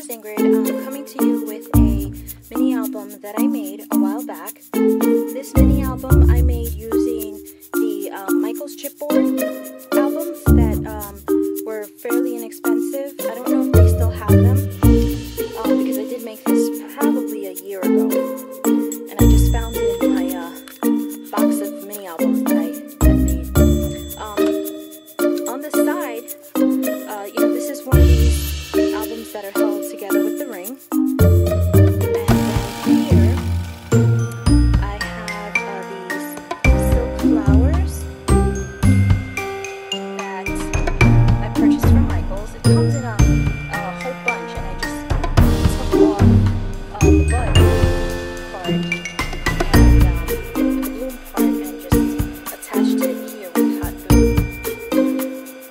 is Ingrid. I'm coming to you with a mini album that I made a while back. This mini album I made using the Michaels chipboard albums that were fairly inexpensive. I don't know if they still have them because I did make this probably a year ago, and I just found it in my box of mini albums that I had made. On the side, this is one of these albums that are held together with the ring. And here I have these silk flowers that I purchased from Michaels. It comes in a whole bunch, and I just took off the bud part and the bloom part and just attached it here with hot glue.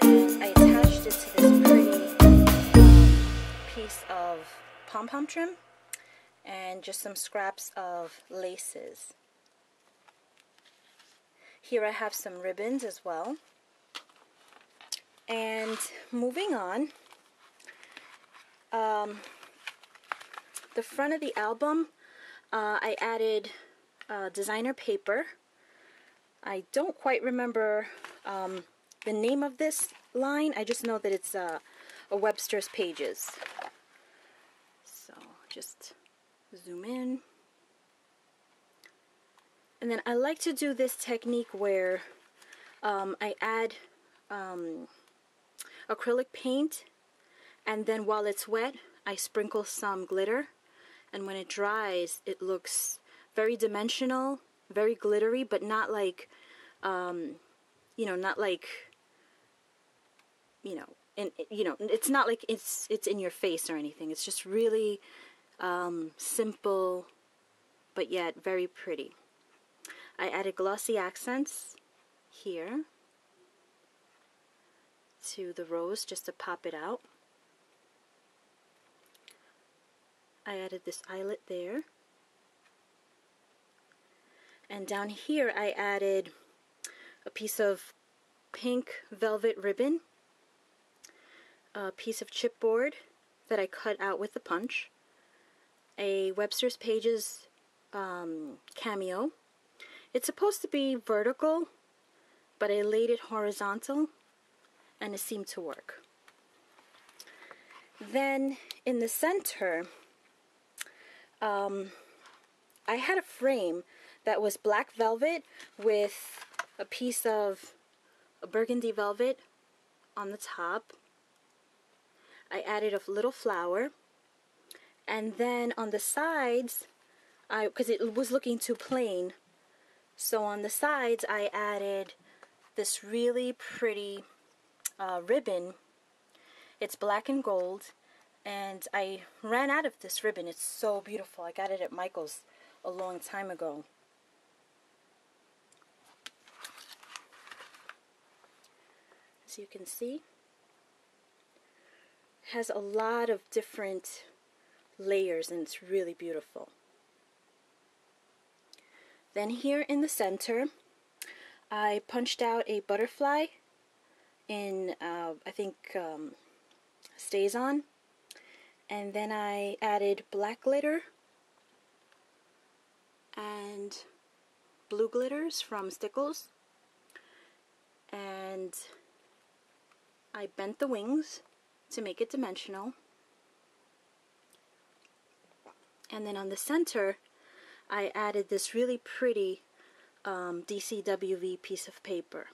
And I attached it to this pretty piece of pom-pom trim and just some scraps of laces. Here I have some ribbons as well. And moving on, the front of the album, I added designer paper. I don't quite remember the name of this line. I just know that it's a Webster's Pages. So just zoom in. And then I like to do this technique where I add acrylic paint, and then while it's wet I sprinkle some glitter, and when it dries it looks very dimensional, very glittery, but not like not like it's not like it's in your face or anything. It's just really simple but yet very pretty. I added glossy accents here to the rose just to pop it out. I added this eyelet there. And down here I added a piece of pink velvet ribbon, a piece of chipboard that I cut out with the punch, a Webster's Pages cameo. It's supposed to be vertical, but I laid it horizontal and it seemed to work. Then in the center, I had a frame that was black velvet with a piece of a burgundy velvet on the top. I added a little flower, and then on the sides, because it was looking too plain, so on the sides I added this really pretty ribbon. It's black and gold, and I ran out of this ribbon. It's so beautiful. I got it at Michael's a long time ago. As you can see, it has a lot of different layers and it's really beautiful. Then here in the center, I punched out a butterfly in, I think, StazOn. And then I added black glitter and blue glitters from Stickles. And I bent the wings to make it dimensional. And then on the center, I added this really pretty DCWV piece of paper.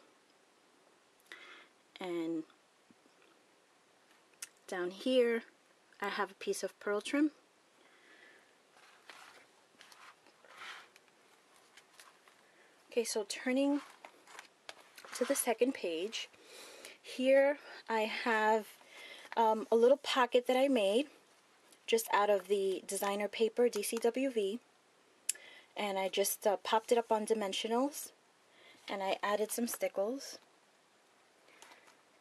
And down here, I have a piece of pearl trim. Okay, so turning to the second page, here I have a little pocket that I made just out of the designer paper DCWV, and I just popped it up on dimensionals, and I added some stickles,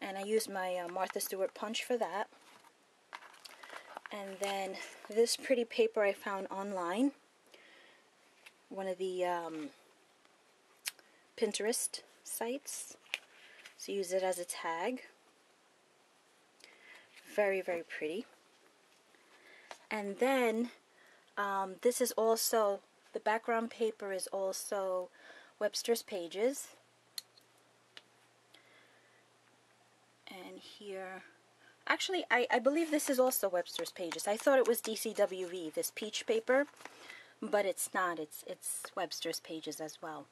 and I used my Martha Stewart punch for that. And then this pretty paper I found online, one of the Pinterest sites, so use it as a tag. Very, very pretty. And then this is also, the background paper is also Webster's Pages. And here, actually, I believe this is also Webster's Pages. I thought it was DCWV, this peach paper, but it's not. It's Webster's Pages as well.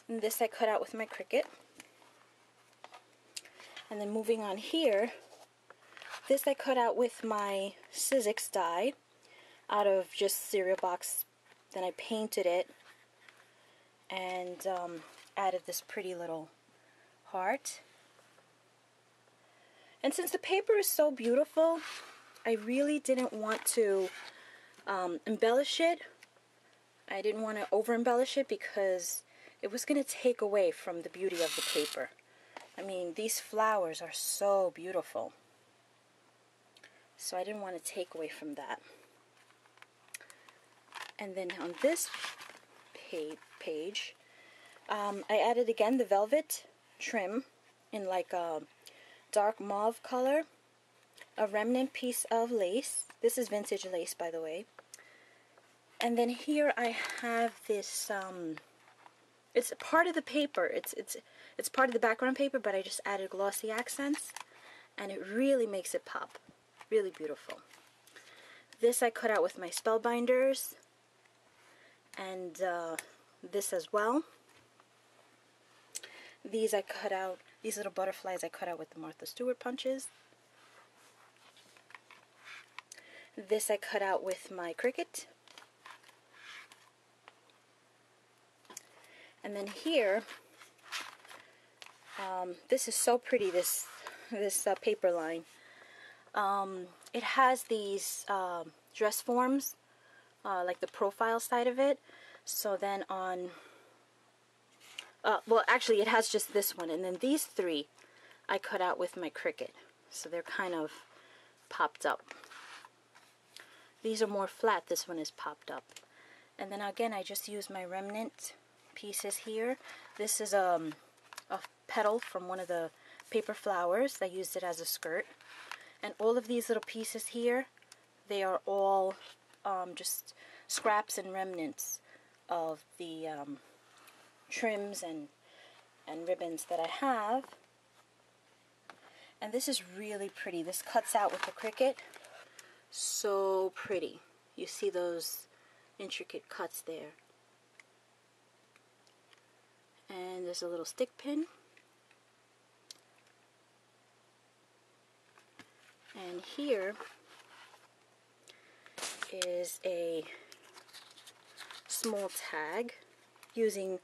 And this I cut out with my Cricut. And then moving on here, this I cut out with my Sizzix die out of just cereal box. Then I painted it and added this pretty little heart. And since the paper is so beautiful, I really didn't want to embellish it. I didn't want to over embellish it because it was going to take away from the beauty of the paper. I mean, these flowers are so beautiful. So I didn't want to take away from that. And then on this page, I added again the velvet trim in like a dark mauve color, a remnant piece of lace. This is vintage lace, by the way. And then here I have this, it's part of the paper. It's part of the background paper, but I just added glossy accents, and it really makes it pop. Really beautiful. This I cut out with my Spellbinders, and this as well. These I cut out, these little butterflies I cut out with the Martha Stewart punches. This I cut out with my Cricut. And then here, this is so pretty, this paper line. It has these dress forms, like the profile side of it. So then on, well actually it has just this one, and then these three I cut out with my Cricut. So they're kind of popped up. These are more flat, this one is popped up. And then again I just used my remnant pieces here. This is a petal from one of the paper flowers. I used it as a skirt. And all of these little pieces here, they are all just scraps and remnants of the trims and ribbons that I have. And this is really pretty. This cuts out with the Cricut. So pretty. You see those intricate cuts there. And there's a little stick pin. And here is a small tag using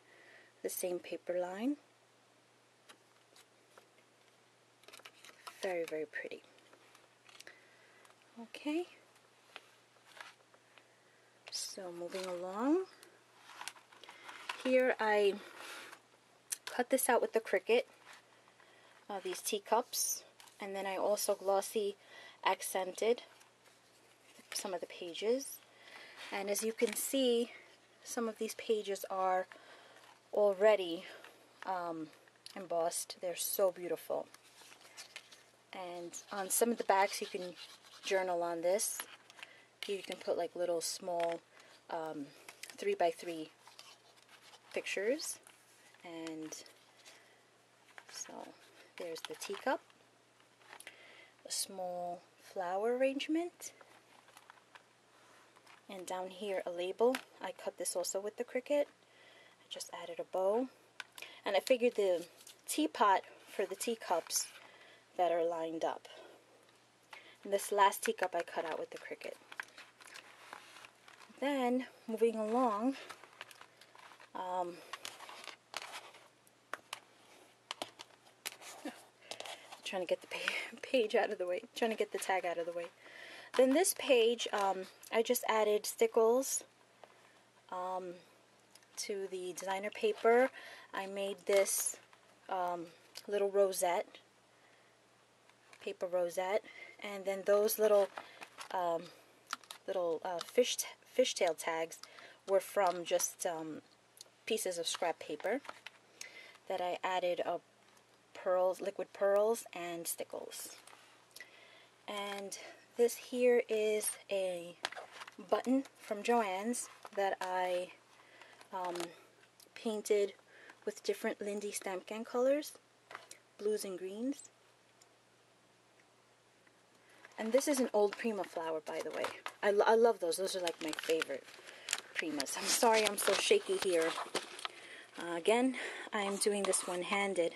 the same paper line. Very, very pretty. Okay. So moving along. Here I cut this out with the Cricut, these teacups, and then I also glossy accented some of the pages. And as you can see, some of these pages are already embossed. They're so beautiful. And on some of the backs you can journal on this. You can put like little small 3x3 pictures. And so there's the teacup, a small flower arrangement, and down here a label. I cut this also with the Cricut. I just added a bow, and I figured the teapot for the teacups that are lined up. And this last teacup I cut out with the Cricut. Then moving along, trying to get the page out of the way, trying to get the tag out of the way. Then this page, I just added stickles to the designer paper. I made this little rosette, paper rosette, and then those little fishtail tags were from just pieces of scrap paper that I added pearls, liquid pearls, and stickles. And this here is a button from Joann's that I painted with different Lindy Stampkin colors, blues and greens. And this is an old Prima flower, by the way. I love those. Those are like my favorite Primas. I'm sorry I'm so shaky here. Again, I'm doing this one-handed.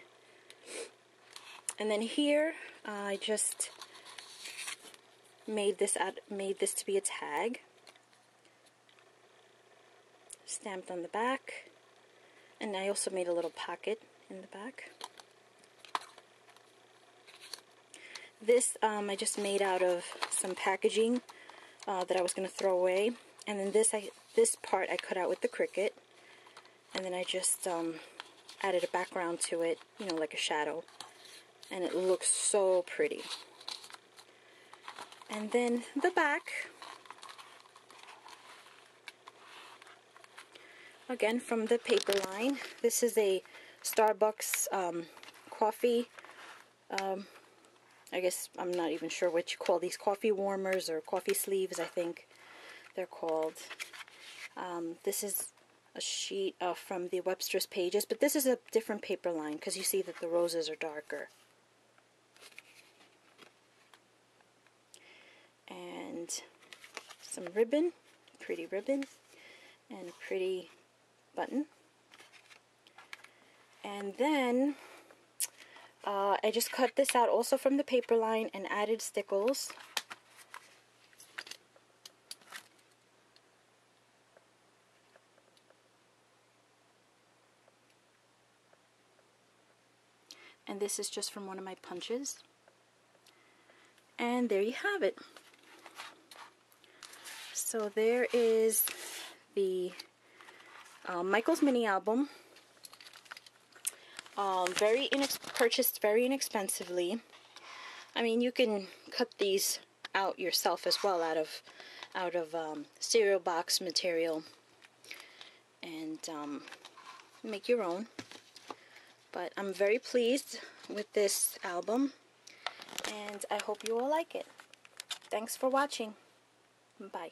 And then here, I just made this to be a tag. Stamped on the back. And I also made a little pocket in the back. This I just made out of some packaging that I was going to throw away. And then this part I cut out with the Cricut. And then I just added a background to it, you know, like a shadow. And it looks so pretty. And then the back, again from the paper line. This is a Starbucks coffee. I guess I'm not even sure what you call these, coffee warmers or coffee sleeves, I think they're called. This is a sheet from the Webster's Pages, but this is a different paper line because you see that the roses are darker. And some ribbon, pretty ribbon, and a pretty button. And then I just cut this out also from the paper line and added stickles. And this is just from one of my punches. And there you have it. So there is the Michael's mini album. Purchased very inexpensively. I mean, you can cut these out yourself as well out of cereal box material and make your own. But I'm very pleased with this album, and I hope you all like it. Thanks for watching. Bye.